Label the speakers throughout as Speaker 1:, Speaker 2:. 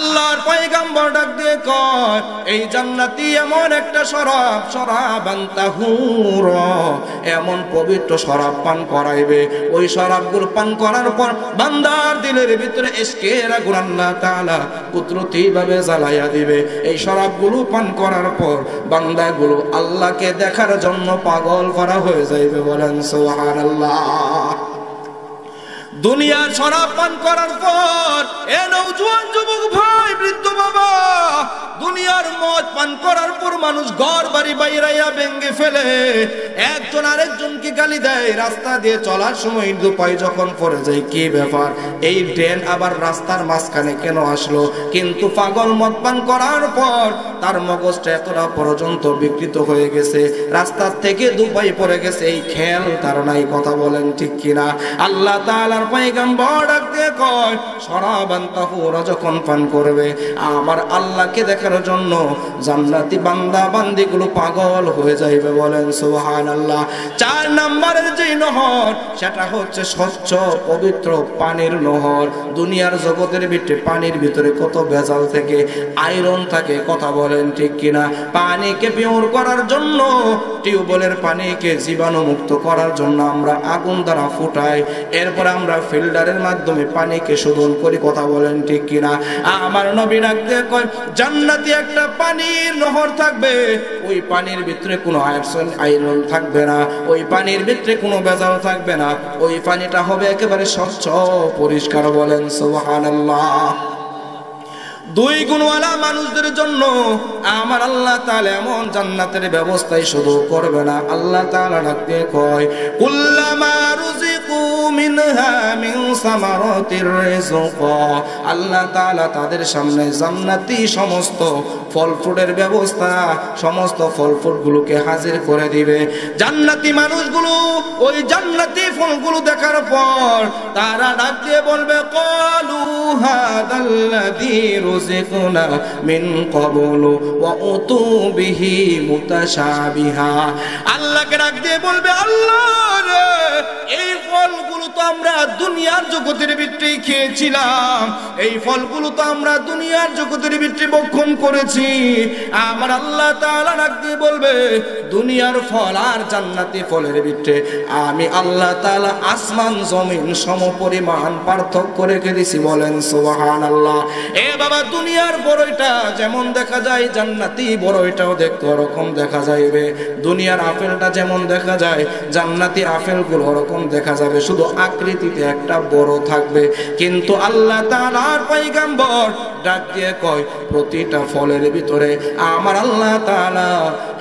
Speaker 1: আল্লাহর পয়গম্বর ডাক দিয়ে কয় এই জান্নাতি এমন একটা শরাব, শরাবান তাহুরা, এমন পবিত্র শরাব পান করাইবে, ওই শরাবগুলো পান করার পর বান্দার দিলের ভিতরে ইশকের আগুন আল্লাহ তাআলা কুদরতি ভাবে জ্বালাইয়া দিবে। এই শরাবগুলো পান করার পর বান্দাগুলো আল্লাহকে দেখার জন্য পাগল করা হয়ে যাইবে। বলেন সুবহানাল্লাহ। দুনিয়ার শরাব পান করার পর এ নওজোয়ান যুবক ভাই, বৃদ্ধ বাবা, দুনিয়ার মদ পান করার পর মানুষ ঘর বাড়ি বাইরাইয়া ভেঙে ফেলে, একজন আরেকজনকে গালি দেয়, রাস্তা দিয়ে চলার সময় দুপাই যখন পড়ে যায় কি ব্যাপার, এই ড্রেন আবার রাস্তার মাঝখানে কেন আসলো? কিন্তু পাগল মদ পান করার পর তার মগজটা এতটা পর্যন্ত বিকৃত হয়ে গেছে, রাস্তার থেকে দুপাই পড়ে গেছে, এই খেয়াল তার নাই। কথা বলেন ঠিক কিনা? আল্লাহ তাআলার পয়গম্বর ডাক দিয়ে কয় শরাবান তাহুরা যখন পান করবে আমার আল্লাহকে দেখার জন্য জান্নাতি বান্দা বান্দিগুলো পাগল হয়ে যাইবে। বলেন সুবহানাল্লাহ। 4 নম্বরের যে নহর সেটা হচ্ছে স্বচ্ছ পবিত্র পানির নহর। দুনিয়ার জগতের ভিতরে পানির ভিতরে কত ভেজাল থেকে আয়রন থাকে। কথা বলেন ঠিক কিনা? পানিকে পিওর করার জন্য, টিউবওয়েলের পানিকে জীবাণুমুক্ত করার জন্য আমরা আগুন দ্বারা ফুটাই, এরপর আমরা ফিল্টারের মাধ্যমে পানিকে শোধন করি। কথা বলেন ঠিক কিনা? আমার নবী ডাকতে কয় জান্নাতি একটা পানির নহর থাকবে, ওই পানির ভিতরে কোনো আয়রন থাকবে না, ওই পানির ভিতরে কোনো ভেজাল থাকবে না, ওই পানিটা হবে একেবারে স্বচ্ছ পরিষ্কার। বলেন সুবহানাল্লাহ। 2 গুণওয়ালা মানুষদের জন্য আমার আল্লাহ তাআলা এমন জান্নাতের ব্যবস্থাই শুধু করবে না, আল্লাহ তাআলা ডাকতে কয় কুল্লামা রুজিকু মিনহা মিন সামারাতির রিজকা, আল্লাহ তাআলা তাদের সামনে জান্নাতি সমস্ত ফল ফ্রুটের ব্যবস্থা, সমস্ত ফল ফ্রুটগুলোকে হাজির করে দিবে। জান্নাতি মানুষগুলো ওই জান্নাতি ফলগুলো দেখার পর তারা ডাক দিয়ে বলবে ক্বালু হাদাল্লাযী রুজিকনা মিন ক্বাবলু ওয়া উতু বিহি মুতাশাবিহা। আল্লাহকে ডাক দিয়ে বলবে আল্লাহ রে, এই ফলগুলো তো আমরা দুনিয়ার জগতের ভিতরেই খেয়েছিলাম, এই ফলগুলো তো আমরা দুনিয়ার জগতের ভিতরে ভক্ষণ করেছি। আমার আল্লাহ তাআলা ডাক দিয়ে বলবে দুনিয়ার ফল আর জান্নাতি ফলের ভিতরে আমি আল্লাহ তাআলা আসমান জমিন সমপরিমাণ পার্থক্য রেখে দিয়েছি। বলেন সুবহানাল্লাহ। এ বাবা, দুনিয়ার বড়ইটা যেমন দেখা যায় জান্নাতি বড়ইটাও দেখতে ওরকম দেখা যাবে, দুনিয়ার আপেলটা যেমন দেখা যায় জান্নাতি আপেলগুলো ওরকম দেখা যাবে, শুধু আকৃতিতে একটা বড় থাকবে। কিন্তু আল্লাহ তাআলার পয়গম্বর ডাক দিয়ে কয় প্রতিটা ফলের ভিতরে আমার আল্লাহ তাআলা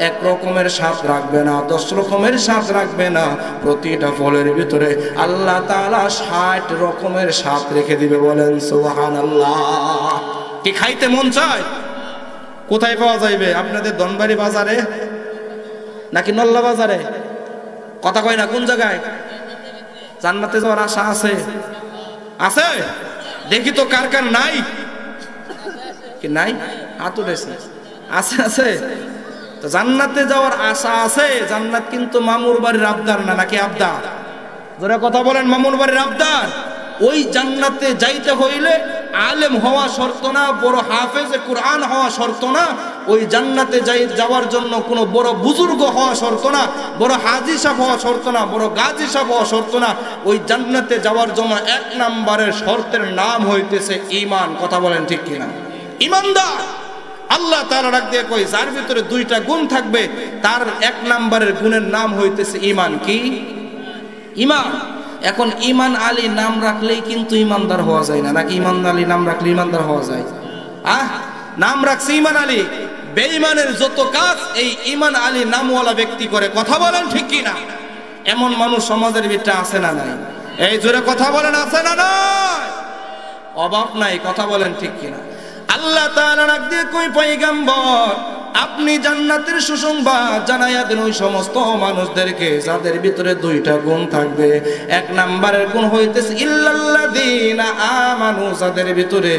Speaker 1: এক রকমের স্বাদ রাখবে না, 10 রকমের স্বাদ রাখবে না, প্রতিটা ফলের ভিতরে আল্লাহ তাআলা 60 রকমের স্বাদ রেখে দিবে। বলেন সুবহানাল্লাহ। কি খাইতে মন চায়? কোথায় পাওয়া যাবে? আপনাদের ধনবাড়ি বাজারে নাকি নল্লা বাজারে? কথা কয় না, কোন জায়গায়? জান্নাতে যাওয়ার আশা আছে? আছে? দেখি তো কার কার নাই। কি নাই? হাত উঠেছে। আছে আছে। তো জান্নাতে যাওয়ার আশা আছে। জান্নাত কিন্তু মামুর বাড়ির আবদার না, নাকি আবদার? যারা কথা বলেন মামুর বাড়ির আবদার। ওই জান্নাতে যাইতে হইলে আলেম হওয়া শর্ত না, বড় হাফেজে কুরআন হওয়া শর্ত না, ওই জান্নাতে যাওয়ার জন্য কোনো বড় বুজুর্গ হওয়া শর্ত না, বড় হাজী সাহেব হওয়া শর্ত না, বড় গাজী সাহেব হওয়া শর্ত না। ওই জান্নাতে যাওয়ার জন্য 1 নম্বরের শর্তের নাম হইতেছে ঈমান। কথা বলেন ঠিক কিনা? ঈমানদার। আল্লাহ তাআলা ডাক দিয়ে কই যার ভিতরে 2টা গুণ থাকবে তার 1 নম্বরের গুণের নাম হইতেছে ঈমান। কি? ঈমান। এখন ঈমান আলী নাম রাখলেই কিন্তু ঈমানদার হওয়া যায় না, নাকি ঈমান আলী নাম রাখলে ঈমানদার হওয়া যায়? নাম রাখছে ঈমান আলী, বেঈমানের যত কাজ এই ঈমান আলী নামওয়ালা ব্যক্তি করে। কথা বলেন ঠিক কিনা? এমন মানুষ সমাজের ভিতরে আছে না নাই? এই জোরে কথা বলেন, আছে না নাই? অভাব নাই। কথা বলেন ঠিক কিনা? আল্লাহ তাআলা ডাক দিয়ে কই পয়গম্বর আপনি জান্নাতের সুসংবাদ জানাইয়া দেন ওই সমস্ত মানুষদেরকে যাদের ভিতরে 2টা গুণ থাকবে। 1 নম্বরের গুণ হইতেছে ইল্লাল্লাযীনা আমানু, যাদের ভিতরে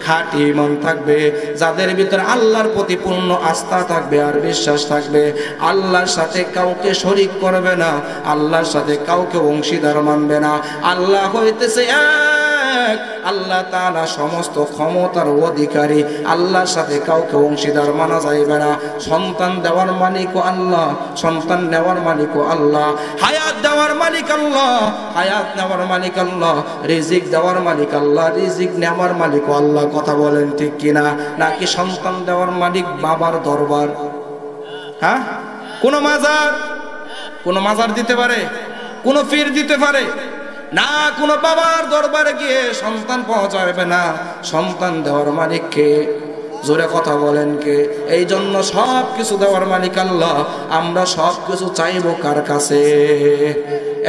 Speaker 1: খাঁটি ঈমান থাকবে, যাদের ভিতরে আল্লাহর প্রতি পূর্ণ আস্থা থাকবে আর বিশ্বাস থাকবে, আল্লাহর সাথে কাউকে শরীক করবে না, আল্লাহর সাথে কাউকে অংশীদার মানবে না। আল্লাহ হইতেছে দেখ, আল্লাহ তাআলা সমস্ত ক্ষমতার অধিকারী, আল্লাহর সাথে কাউকে অংশীদার মানা যাইবে না। সন্তান দেওয়ার মালিকও আল্লাহ, সন্তান নেওয়ার মালিকও আল্লাহ, হায়াত দেওয়ার মালিক আল্লাহ, হায়াত নেওয়ার মালিক আল্লাহ, রিজিক দেওয়ার মালিক আল্লাহ, রিজিক নেওয়ার মালিকও আল্লাহ। কথা বলেন ঠিক কিনা? নাকি সন্তান দেওয়ার মালিক বাবার দরবার? হ্যাঁ, কোন মাজার দিতে পারে? কোন পীর দিতে পারে না? কোন বাবার দরবারে গিয়ে সন্তান পাওয়া যাবে না। সন্তান দেওয়ার মালিক কে? জোরে কথা বলেন কে? এই জন্য সব কিছু দেওয়ার মালিক আল্লাহ। আমরা সব কিছু চাইবো কার কাছে?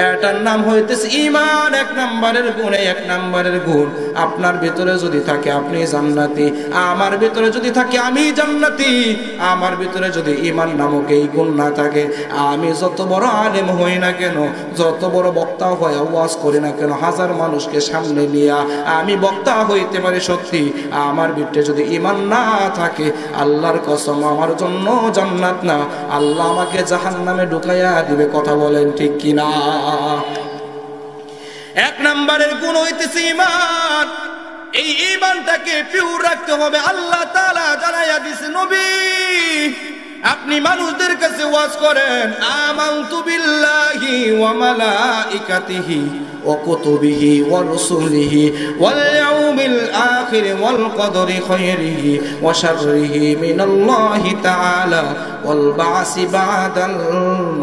Speaker 1: এটার নাম হইতেছে ঈমান। এক নম্বরের গুণ, এক নম্বরের গুণ আপনার ভিতরে যদি থাকে আপনি জান্নাতি, আমার ভিতরে যদি থাকে আমি জান্নাতি। আমার ভিতরে যদি ঈমান নামক এই গুণ না থাকে, আমি যত বড় আলেম হই না কেন, যত বড় বক্তা হয়ে ওয়াজ করি না কেন, হাজার মানুষকে সামনে নিয়ে আমি বক্তা হইতে পারি সত্যি, আমার ভিতরে যদি ঈমান না থাকে, আল্লাহর কসম আমার জন্য জান্নাত না, আল্লাহ আমাকে জাহান্নামে ঢুকাইয়া দিবে। কথা বলেন ঠিক কিনা? এক নম্বরের গুণ হইতেছে ঈমান। এই ঈমানটাকে পিওর রাখতে হবে। আল্লাহ তাআলা জানাইয়া দিয়েছে, নবী আপনি মানুষদের কাছে ওয়াজ করেন, আমানতু বিল্লাহি ওয়া মালাইকাতিহি ওয়া কুতুবিহি ওয়া রুসুলিহি ওয়াল ইয়াউমিল আখির ওয়াল কদরি খায়রিহি ওয়া শাররিহি মিনাল্লাহি তাআলা ওয়াল বা'সি বা'দাল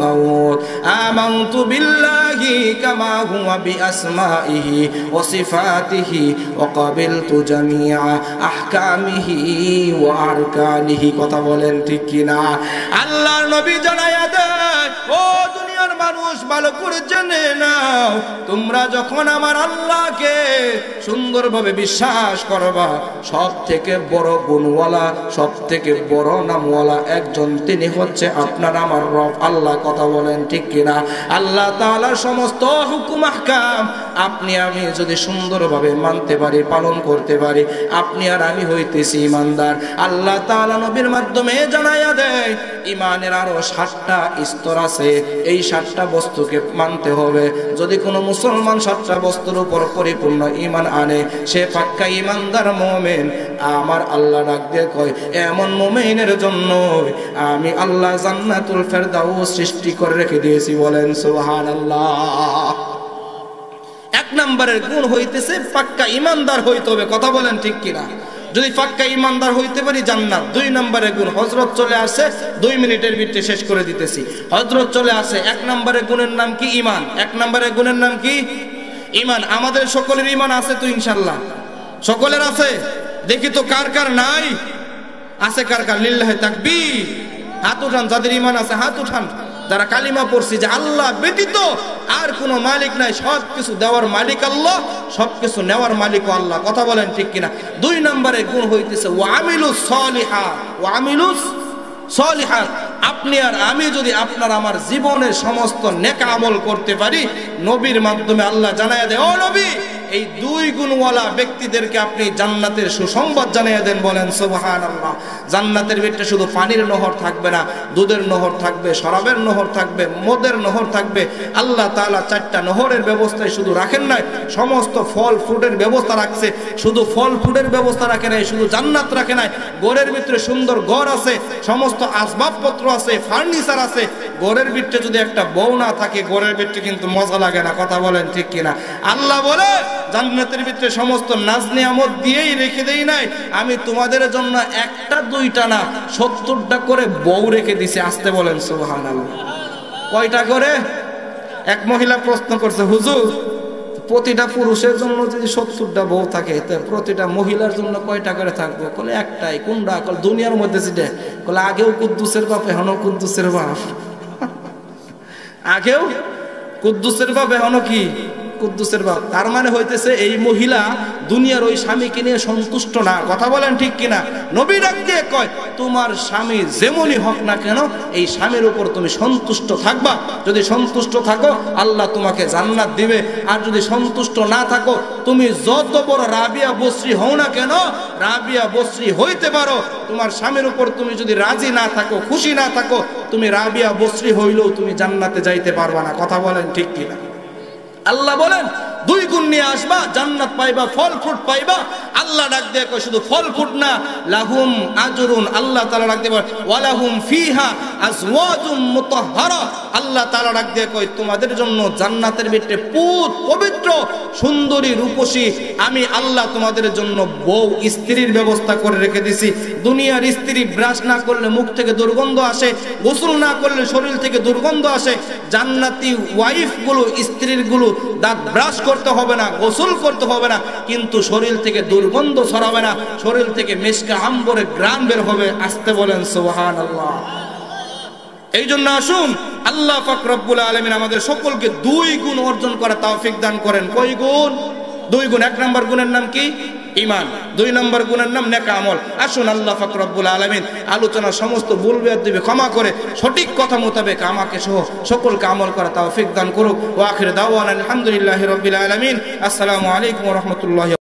Speaker 1: মাউত। আমানতু বিল্লাহি কামা হুয়া বিআসমাইহি ওয়া সিফাতিহি ওয়া ক্বাবিলতু জামিআ আহকামিহি ওয়া আরকানিহি। কথা বলেন ঠিক কিনা? আল্লাহর নবী জানায়া দেন, ও দুনিয়ার মানুষ ভালো করে জেনে নাও, তোমরা যখন আমার আল্লাহকে সুন্দরভাবে বিশ্বাস করবা, সব থেকে বড় গুণওয়ালা, সব থেকে বড় নামওয়ালা একজন, তিনি হচ্ছে আপনার আমার রব আল্লাহ। কথা বলেন ঠিক কিনা? আল্লাহ তাআলার সমস্ত হুকুম আহকাম আপনি আমি যদি সুন্দরভাবে মানতে পারি, পালন করতে পারি, আপনি আর আমি হইতেছি ইমানদার। আল্লাহ তাআলা নবীর মাধ্যমে জানাইয়া দেয়, ইমানের আরো 7টা স্তর আছে। এই 7টা বস্তুকে মানতে হবে। যদি কোনো মুসলমান 7টা বস্তুর উপর পরিপূর্ণ ঈমান আনে, সে পাক্কা ঈমানদার মুমিন। আমার আল্লাহ ডাক দিয়ে কয়, এমন মুমিনের জন্য আমি আল্লাহ জান্নাতুল ফেরদাউস সৃষ্টি করে রেখে দিয়েছি। বলেন সুবহানাল্লাহ। এক নম্বরের গুণ হইতেছে পাক্কা ঈমানদার হইতে হবে। কথা বলেন ঠিক কিনা? যদি পাক্কা ঈমানদার হইতে পারি, জান্নাত। 2 নম্বরের গুণ হযরত চলে আসে, 2 মিনিটের ভিতরে শেষ করে দিতেছি। হযরত চলে আসে। 1 নম্বরের গুণের নাম কি? ঈমান। 1 নম্বরের গুণের নাম কি? ঈমান। আমাদের সকলের ঈমান আছে তো ইনশাআল্লাহ? সকলের আছে? দেখি তো কার কার নাই? আছে কার কার? লিল্লাহি তাকবীর। হাত উঠান, যাদের ঈমান আছে হাত উঠান। যারা কালিমা পড়ছি যে আল্লাহ ব্যতীত আর কোনো মালিক নাই, সব কিছু দেওয়ার মালিক আল্লাহ, সব কিছু নেওয়ার মালিকও আল্লাহ। কথা বলেন ঠিক কিনা? 2 নম্বরের গুণ হইতেছে ওয়া আমিলুস সলিহাত। ওয়া আমিলুস সলিহাত। আপনি আর আমি যদি আপনার আমার জীবনের সমস্ত নেক আমল করতে পারি, নবীর মাধ্যমে আল্লাহ জানাইয়া দেয়, ও নবী এই 2 গুণওয়ালা ব্যক্তিদেরকে আপনি জান্নাতের সুসংবাদ জানিয়ে দেন। বলেন সুবহানাল্লাহ। জান্নাতের ভিতরে শুধু পানির নহর থাকবে না, দুধের নহর থাকবে, শরাবের নহর থাকবে, মদের নহর থাকবে। আল্লাহ তাআলা 4টা নহরের ব্যবস্থায় শুধু রাখেন নাই, সমস্ত ফল ফ্রুটের ব্যবস্থা রাখছে। শুধু ফল ফ্রুটের ব্যবস্থা রাখে নাই, শুধু জান্নাত রাখে নাই, ঘরের ভিতরে সুন্দর ঘর আছে, সমস্ত আসবাবপত্র আছে, ফার্নিচার আছে। ঘরের ভিতরে যদি একটা বউ না থাকে, ঘরের ভিতরে কিন্তু মজা লাগে না। কথা বলেন ঠিক কিনা? আল্লাহ বলে জান্নাতের ভিতরে সমস্ত নাজ নিয়ামত দিয়েই রেখে দেই নাই, আমি তোমাদের জন্য 1টা 2টা না 70টা করে বউ রেখে দিছি। আসতে বলেন সুবহানাল্লাহ। কয়টা করে? এক মহিলা প্রশ্ন করছে, হুজুর প্রতিটা পুরুষের জন্য যদি 70টা বউ থাকে, তো প্রতিটা মহিলার জন্য কয়টা করে থাকবো? বলে একটাই। কোনটা? বলে দুনিয়ার মধ্যে যেটা। বলে আগেও কুদ্দুসের বাপ, এখনো কুদ্দুসের বাপ। আগেও কুদ্দুসের বাপ, এখনো কি কুদ্দুসের বাপ। তার মানে হইতেছে এই মহিলা দুনিয়ার ওই স্বামীকে নিয়ে সন্তুষ্ট না। কথা বলেন ঠিক কিনা? নবী ডাক দিয়ে কয়, তোমার স্বামী যেমনই হোক না কেন, এই স্বামীর উপর তুমি সন্তুষ্ট থাকবা। যদি সন্তুষ্ট থাকো, আল্লাহ তোমাকে জান্নাত দিবে। আর যদি সন্তুষ্ট না থাকো, তুমি যত বড় রাবিয়া বসরি হও না কেন, রাবিয়া বসরি হইতে পারো, তোমার স্বামীর উপর তুমি যদি রাজি না থাকো, খুশি না থাকো, তুমি রাবিয়া বসরি হইলেও তুমি জান্নাতে যাইতে পারবা না। কথা বলেন ঠিক কিনা? আল্লাহ বলেন দুই গুণ নিয়ে আসবা, জান্নাত পাইবা, ফল ফ্রুট পাইবা। আল্লাহ ডাক দিয়ে কয় শুধু ফল ফ্রুট না, লাহুম আজরুন, আল্লাহ তাআলা ডাক দিয়ে ওয়ালাহুম ফিহা আজওয়াজুম মুতাহহারা, আল্লাহ তাআলা ডাক দিয়ে কয় তোমাদের জন্য জান্নাতের ভিতরে পবিত্র সুন্দরী রূপসী আমি আল্লাহ তোমাদের জন্য বউ স্ত্রীর ব্যবস্থা করে রেখে দিছি। দুনিয়ার স্ত্রী ব্রাশ না করলে মুখ থেকে দুর্গন্ধ আসে, গোসল না করলে শরীর থেকে দুর্গন্ধ আসে। জান্নাতি ওয়াইফ গুলো, স্ত্রীর গুলো দাঁত ব্রাশ করতে হবে না, গোসল করতে হবে না, কিন্তু শরীর থেকে দুর্গন্ধ ছড়াবে না, শরীর থেকে মিশকা আম্বরে গ্রাম বের হবে। আসতে বলেন সুবহানাল্লাহ। এই জন্য আসুন আল্লাহ পাক রব্বুল আলামিন আমাদের সকলকে 2 গুণ অর্জন করা তৌফিক দান করেন। কয় গুণ? 2 গুণ। 1 নম্বর গুণের নাম কি? ঈমান। 2 নম্বর গুণের নাম নেক আমল। আসুন আল্লাহ পাক রব্বুল আলামিন আলোচনার সমস্ত ভুল বেয়াদবি ক্ষমা করে সঠিক কথা মোতাবেক আমাকে সহ সকলকে আমল করা তৌফিক দান করুক। ওয়া আখির দাওয়ানা আলহামদুলিল্লাহি রাব্বিল আলামিন। আসসালামু আলাইকুম ওয়া রাহমাতুল্লাহি।